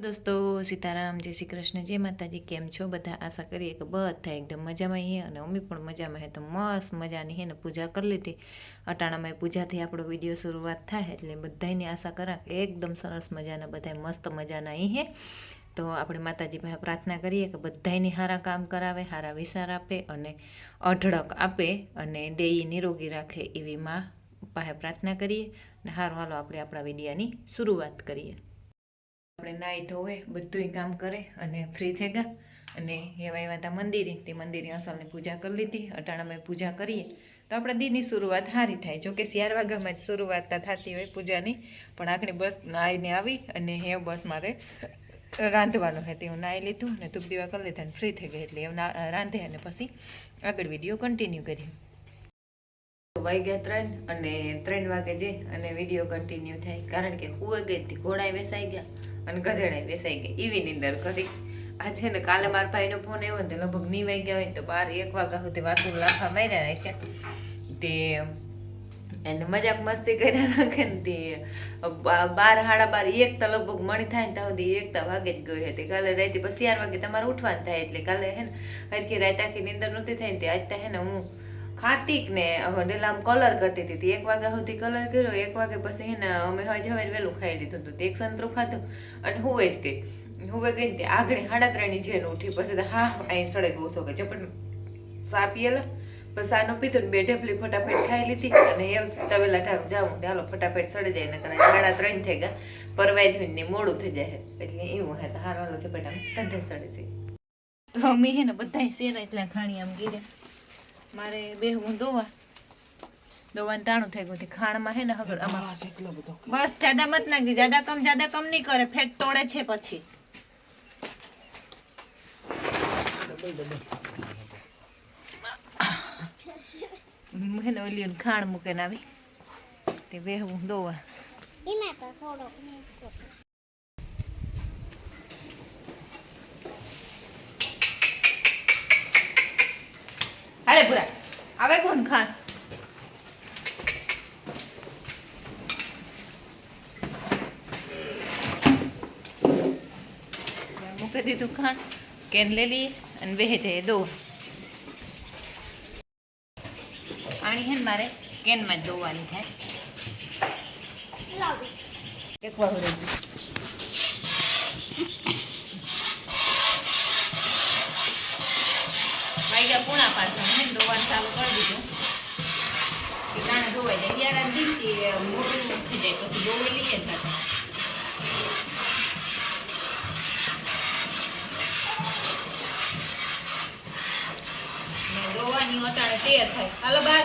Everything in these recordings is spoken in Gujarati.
દોસ્તો, સીતારામ, જય શ્રી કૃષ્ણ, જય માતાજી। કેમ છો બધા? આશા કરીએ કે બધા એકદમ મજામાં હે અને અમે પણ મજામાં હે। તો મસ્ત મજાની હે ને પૂજા કરી લીધી। અટાણામાં પૂજાથી આપણો વિડીયો શરૂઆત થાય એટલે બધાની આશા કરા કે એકદમ સરસ મજાના બધા મસ્ત મજાના અહીં હે। તો આપણે માતાજી પાસે પ્રાર્થના કરીએ કે બધાની હારા કામ કરાવે, હારા વિચાર આપે અને અઢળક આપે અને દેઈ નિરોગી રાખે એવી માં પાસે પ્રાર્થના કરીએ। અને હારું હાલો આપણે આપણા વિડીયાની શરૂઆત કરીએ। આપણે નાહી ધોવે બધુંય કામ કરે અને ફ્રી થઈ ગયા અને એવા એવા હતા મંદિરે, તે મંદિરે અસલની પૂજા કરી લીધી। અટાણામાં પૂજા કરીએ તો આપણા દીની શરૂઆત સારી થાય। જોકે 4 વાગ્યામાં જ શરૂઆત થતી હોય પૂજાની, પણ આખણી બસ નાહીને આવી અને હે બસ મારે રાંધવાનું હે તે હું નાહી લીધું ને ધૂપ દીવા કરી લીધા અને ફ્રી થઈ ગઈ એટલે એમ રાંધે અને પછી આગળ વિડીયો કન્ટિન્યુ કરીએ। વાગ્યા 3 અને 3 વાગે જે અને વિડીયો કન્ટિન્યુ થાય, કારણ કે હુએ ગઈ હતી, ઘોડાએ વેસાઈ ગયા અને ગધેડાએ વેસાઈ ગઈ એવી નીંદર કરી। આજે ને કાલે મારા ભાઈનો ફોન આવ્યો ને લગભગ ની વાગ્યા હોય તો 12-1 વાગ્યા સુધી વાતું લાફા માર્યા રાખ્યા તે એને મજાક મસ્તી કર્યા રાખે ને તે 12-12:30 1 તો લગભગ મણી થાય ને ત્યાં સુધી 1 વાગે જ ગયો હતી। કાલે રાતે પછી 4 વાગે તમારે ઉઠવાનું થાય એટલે કાલે હે ને હરખી રાત આખી નીંદર નહોતી થાય ને તે આજ તો હે ને હું ખાતીક ને ડેલામ કલર કરતી હતી। 1 વાગ્યા સુધી કલર કર્યો, 1 વાગે પછી હે ને અમે હવે વહેલું ખાઈ લીધું હતું, એક સંતરું ખાધું અને હુવે જ ગઈ। હુવે ગઈ ને આગળ 3:30 જેલ ઉઠી પછી તો હા અહીં સડે ગયું છો કે ચપટ સા પીએલા પછી સાનો પીધું ને 2 ઢેફલી ફટાફટ ખાઈ લીધી અને એમ તવેલા ઠારું જાઉં ચાલો ફટાફટ સડી જાય ને કરાય 3:30 થઈ ગયા, પરવાઈ થઈને ને મોડું થઈ જાય એટલે એવું હે તો હારો હાલો ચપટ આમ ધંધે સડે છે। તો અમે હે ને બધા શેરા એટલા ખાણી આમ ગીરે મારે બેહવું દોવાનું ટાણું થઈ ગયું ખાણમાં હે ને હગર બસ જ્યાદા મત નાખી, જ્યાદા કમ નહીં કરે, ફેટ તોડે છે પછી હે ને ઓલી ખાણ મૂકે ને આવી તે બેહવું દોવા હાલે પૂરા આવે કોણ ખાણ મૂકી દીધું ખાણ કેન લઈ લઈએ અને બેહે જાય દો આણી હે ને મારે કેનમાં જ દોવાની થાય। એક વાહુ રહી ગયું વાગ્યા 4:45 હે દોવાનું ચાલુ કરી દીધું કે તાણે દોવાઈ જાય। યાર દીધી મોટું થઈ જાય પછી દોવાઈ લઈએ ને દોવાની અટાણે તૈયાર થાય। હાલો બાર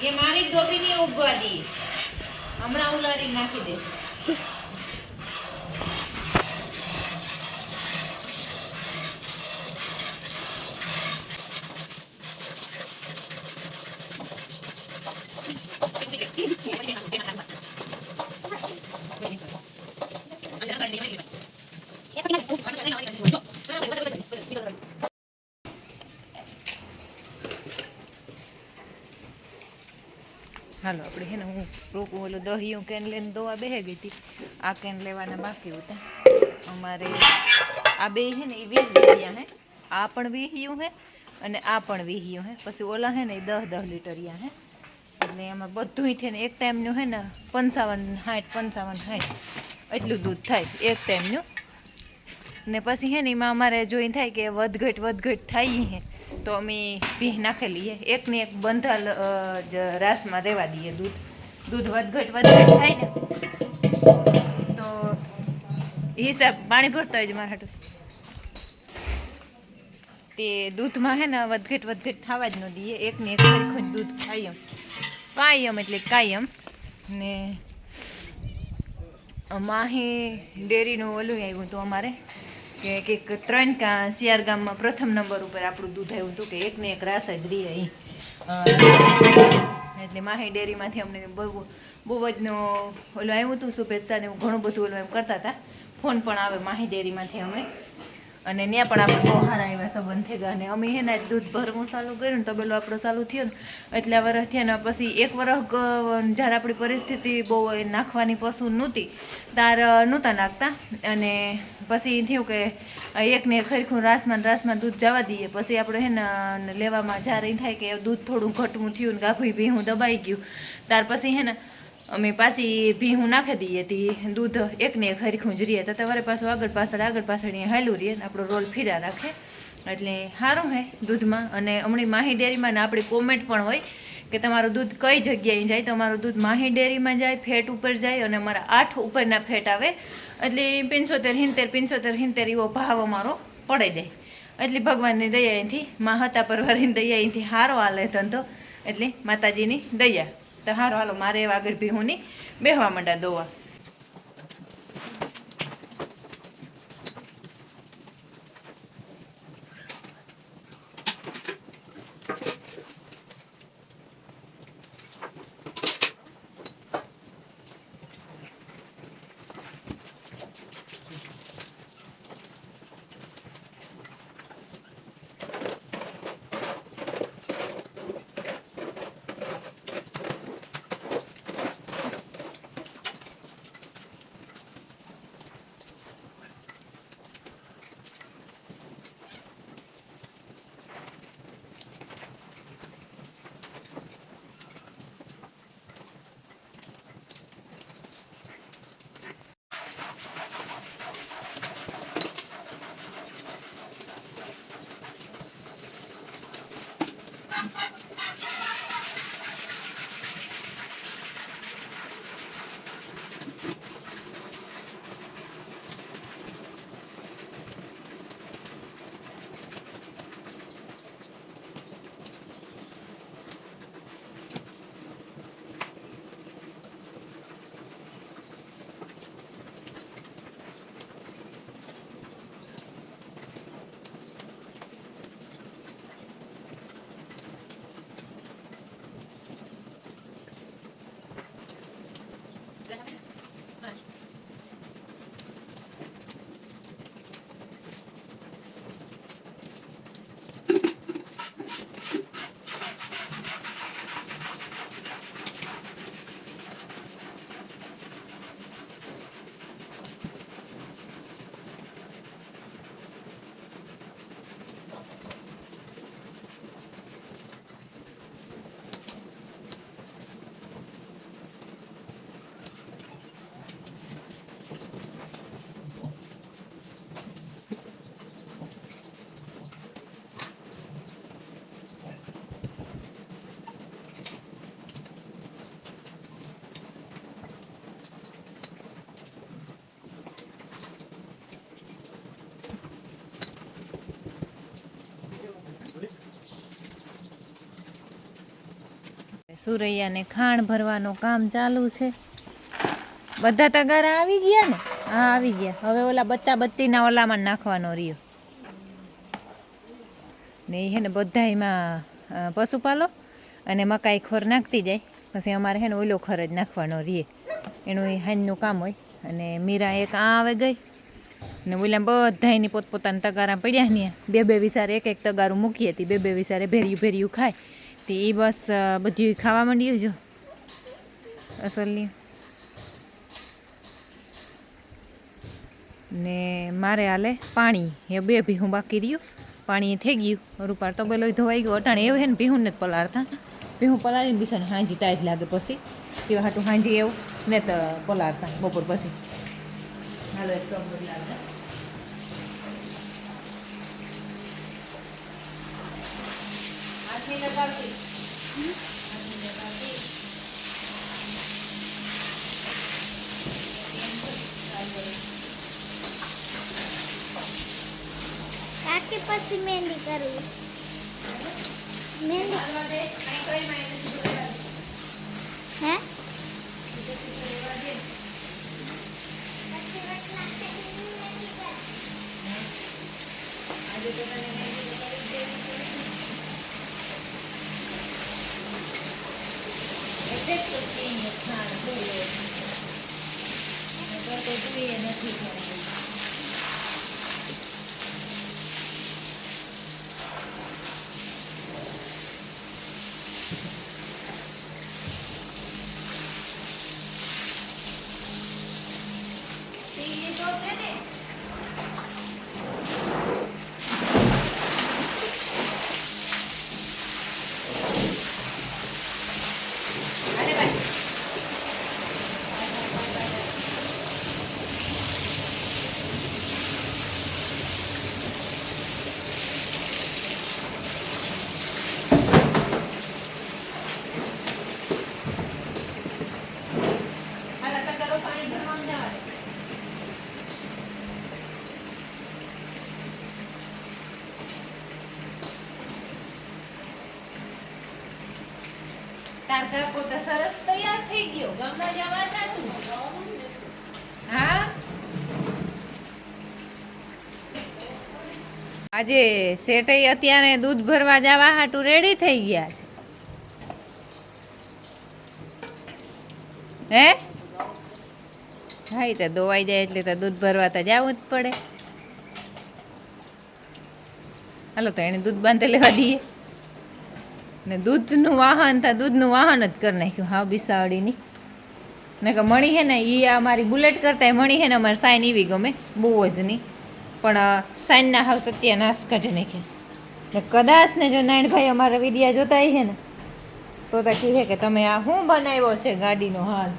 એ મારી ડોબી ની ઉભવા દી, હમણાં ઉલારી નાખી દેશે। હાલો આપણે હે ને હું રોકું ઓલું દહિયું કેન લઈને દોવા બેહે ગઈ હતી, આ કેન લેવાના બાકી હતા અમારે। આ બે હે ને એ 20 હે, આ પણ 20 હે અને આ પણ 20 હે, પછી ઓલા હે ને એ 10 લીટરિયા હે એટલે એમાં બધું છે ને એક ટાઈમનું હે ને 55-60 એટલું દૂધ થાય એક ટાઈમનું ને પછી હે ને એમાં અમારે જોઈને થાય કે વધઘટ થાય હે તો અમે ભીહ નાખેલી હે, એકને એક બંધાલ રાસમાં રહેવા દઈએ દૂધ વધઘટ થાય ને તો હિસાબ પાણી ભરતા હોય મારા હાટું તે દૂધમાં હે ને વધઘટ થવા જ ન દઈએ, એકને એક સરખું દૂધ કાયમ એટલે કાયમ ને માહી ડેરીનું ઓલું આવ્યું હતું અમારે કે 3 4 ગામમાં પ્રથમ નંબર ઉપર આપણું દૂધ આવ્યું હતું કે એકને એક રાસ જ રહી અહીં એટલે માહી ડેરીમાંથી અમને બહુ જ ઓલું આવ્યું હતું શુભેચ્છા ને ઘણું બધું ઓલું એમ કરતા હતા। ફોન પણ આવે માહી ડેરીમાંથી અમે અને ત્યાં પણ આપણે બહુ સારા એવા સંબંધ થઈ ગયા. અને અમે હે ને દૂધ ભરવું ચાલુ કર્યું ને તબેલો આપણો ચાલુ થયો ને એટલા વર્ષ થયા ને પછી એક વર્ષ જ્યારે આપણી પરિસ્થિતિ બહુ નાખવાની પશુ નહોતી તાર નહોતા નાખતા. અને પછી થયું કે એકને એક ખરીખું રાસમાં દૂધ જવા દઈએ. પછી આપણે હે ને લેવામાં જ્યારે થાય કે દૂધ થોડું ઘટવું થયું ને ગાભી ભીહું દબાઈ ગયું ત્યાર પછી હે ને અમે પાછી ભીહું નાખી દઈએ તી દૂધ એકને એક હરીખું જ રહીએ તો તમારે પાછું આગળ પાછળ હાલું રહીએ ને આપણો રોલ ફીરા રાખે એટલે સારું હે દૂધમાં. અને હમણાં માહી ડેરીમાં ને આપણી કોમેન્ટ પણ હોય કે તમારું દૂધ કઈ જગ્યાએ જાય તો અમારું દૂધ માહી ડેરીમાં જાય, ફેટ ઉપર જાય અને અમારા 8 ઉપરના ફેટ આવે એટલે 75-70 એવો ભાવ અમારો પડી જાય. એટલે ભગવાનની દયા અહીંથી મા હતા પરવારીની દયા અહીંથી સારો હાલે ધંધો એટલે માતાજીની દયા. તો સારું હાલો મારે આગળ ભીહુંની બેહવા માંડા દોવા. સુરૈયાને ખાણ ભરવાનું કામ ચાલુ છે. બધા તગારા આવી ગયા ને? હા આવી ગયા. હવે ઓલા બચ્ચીના ઓલામાં નાખવાનો રહ્યો ને હે ને બધા એમાં પશુપાલો અને મકાઈ ખોર નાખતી જાય. પછી અમારે હે ને ઓલો ખર જ નાખવાનો રહીએ એનું એ હાંજનું કામ હોય. અને મીરા એક આ આવે ગઈ ને ઓલા બધા એની પોતપોતાના તગારા પડ્યા ને બે વિસારે એક તગારું મૂકી હતી. બે વિસારે ભેર્યું ખાય તે એ બસ બધું ખાવા માંડ્યું જો અસલની. ને મારે હાલે પાણી એ બે ભીહું બાકી રહ્યું. પાણી થઈ ગયું રૂપાર તબેલો ધોવાઈ ગયો. અટાણે એવું હે ને ભીહું નથી પલાળતા. ભીહું પલાળીને બિસાને હાંજી તાજ લાગે પછી તેવા હાટું હાંજી એવું ને તો પલાળતા બપોર પછી. હાલો એક કપ બદલાવતા કાકી પછી મહેંદી કરવી. મહેંદી હે તાર કાકો તો સરસ તૈયાર થઈ ગયો ગમવા જવા સાચું હા આજે શેઠે અત્યારે દૂધ ભરવા જવા હાટું રેડી થઈ ગયા છે હે હા તો દોવાઈ જાય એટલે તો દૂધ ભરવા તો જવું જ પડે હાલો તો એને દૂધ બાંધી લેવા દઈએ ને દૂધનું વાહન થાય દૂધનું વાહન જ કરી નાખ્યું હા બિસાડીની ને કે મણી હે ને એ અમારી બુલેટ કરતા મણી હે ને અમારે સાઈન એવી ગમે બહુ જ નહીં પણ સાઈનના હાવ સત્યાનાશ કાઢી નાખે ને કદાચ ને જો નાયણભાઈ અમારા વિડિયા જોતા હે ને તો કહે કે તમે આ શું બનાવ્યો છે ગાડીનો હાલ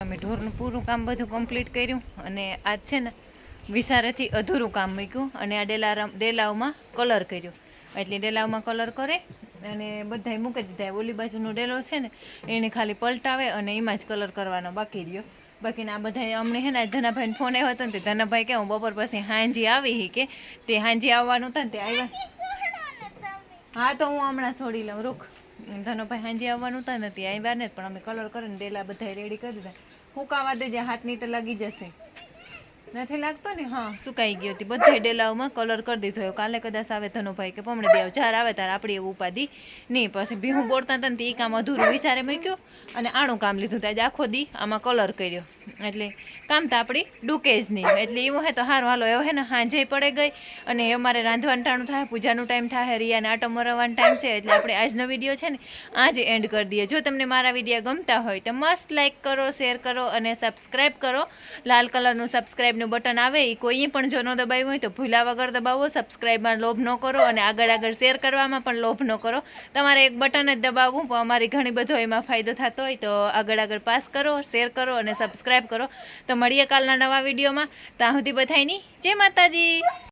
અમે ઢોરનું પૂરું કામ બધું કમ્પ્લીટ કર્યું અને આજ છે ને વિસારેથી અધૂરું કામ મૂક્યું અને આ ડેલાવમાં કલર કર્યો એટલે ડેલાવમાં કલર કરે અને બધાય મૂકી દીધા ઓલી બાજુનો ડેલો છે ને એને ખાલી પલટાવે અને એમાં જ કલર કરવાનો બાકી રહ્યો બાકીના આ બધા અમને હે ને ધનાભાઈને ફોન આવ્યો હતો ને તે ધનાભાઈ કે હું બપોર પછી હાંજી આવી કે તે હાંજી આવવાનું હતા ને તે આવ્યા હા તો હું હમણાં છોડી લઉં રૂખ ધનોભાઈ હાંજી આવવાનું હતા ને તે આવ્યા ને પણ અમે કલર કરીને ડેલા બધા રેડી કરી દીધા હુકાવા દેજે હાથની તો લાગી જશે નથી લાગતો ને હા સુકાઈ ગયો હતી બધા ડેલાઓમાં કલર કરી દીધો કાલે કદાચ આવે ધનુભાઈ કે પમણે દેવ ચાર આવે ત્યારે આપણી એવું ઉપાધિ નહીં પછી ભીહું બોલતા હતા ને તે એ કામ અધૂરું વિચારે મૂક્યું અને આણું કામ લીધું આજે આખો દી આમાં કલર કર્યો એટલે કામ તો આપણી ડૂકે જ નહીં એટલે એવું હે તો સારું હાલો એવું હે ને હાંજે પડે ગઈ અને અમારે રાંધવાનું ટાણું થાય પૂજાનું ટાઈમ થાય રિયાને આટો મરવાનો ટાઈમ છે એટલે આપણે આજનો વિડીયો છે ને આજે એન્ડ કરી દઈએ જો તમને મારા વિડીયો ગમતા હોય તો મસ્ત લાઈક કરો શેર કરો અને સબસ્ક્રાઈબ કરો લાલ કલરનું સબસ્ક્રાઈબનું બટન આવે એ કોઈ પણ જો ન દબાવ્યું હોય તો ભૂલા વગર દબાવો સબસ્ક્રાઈબમાં લોભ ન કરો અને આગળ શેર કરવામાં પણ લોભ ન કરો તમારે એક બટન જ દબાવવું પણ અમારી ઘણી બધો એમાં ફાયદો થતો હોય તો આગળ પાસ કરો શેર કરો અને સબસ્ક્રાઈબ કરો તો મળીએ કાલના નવા વિડીયોમાં ત્યાં સુધી બધાયની જય માતાજી.